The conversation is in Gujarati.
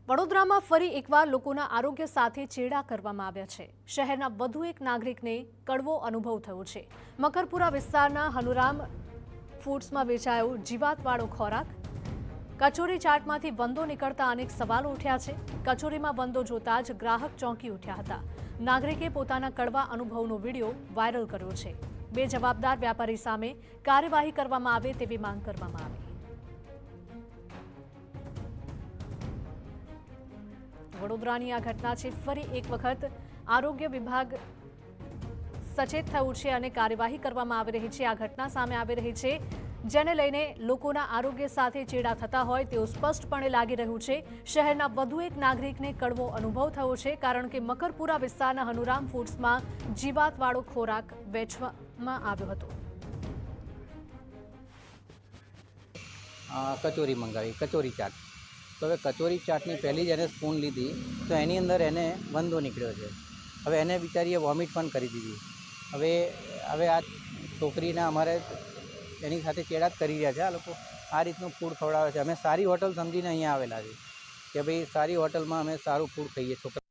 વડોદરામાં ફરી એકવાર લોકોના આરોગ્ય સાથે ચેડા કરવામાં આવ્યા છે। શહેરના વધુ એક નાગરિકને કડવો અનુભવ થયો છે। મકરપુરા વિસ્તારના હનુરામ ફૂડ્સમાં વેચાયો જીવાતવાળો ખોરાક। કચોરી ચાટમાંથી વંદો નીકળતા અનેક સવાલો ઉઠ્યા છે। કચોરીમાં વંદો જોતા જ ગ્રાહક ચોંકી ઉઠ્યા હતા। નાગરિકે પોતાના કડવા અનુભવનો વિડીયો વાયરલ કર્યો છે। બે જવાબદાર વ્યાપારી સામે કાર્યવાહી કરવામાં આવે તેવી માંગ કરવામાં આવી। વડોદરાની આ ઘટના છે। ફરી એક વખત આરોગ્ય વિભાગ સચેત થયું છે અને કાર્યવાહી કરવામાં આવી રહી છે। આ ઘટના સામે આવી રહી છે, જેને લઈને લોકોના આરોગ્ય સાથે ચેડા થતા હોય તેવું સ્પષ્ટપણે લાગી રહ્યું છે। શહેરના વધુ એક નાગરિકને કડવો અનુભવ થયો છે, કારણ કે મકરપુરા વિસ્તારના હનુરામ ફૂડ્સમાં જીવાતવાળો ખોરાક વેચવામાં આવ્યો હતો। કચોરી મંગાવી, કચોરી ચાટ। તો હવે કચોરી ચાટની પહેલી જ એને સ્પૂન લીધી તો એની અંદર એને વંદો નીકળ્યો છે। હવે એને બિચારીએ વોમિટ પણ કરી દીધી। હવે આ છોકરીને અમારે એની સાથે ચેડા જ કરી રહ્યા છે। આ લોકો આ રીતનું ફૂડ ખવડાવે છે। અમે સારી હોટલ સમજીને અહીંયા આવેલા છે કે ભાઈ સારી હોટલમાં અમે સારું ફૂડ ખાઈએ। છોકરા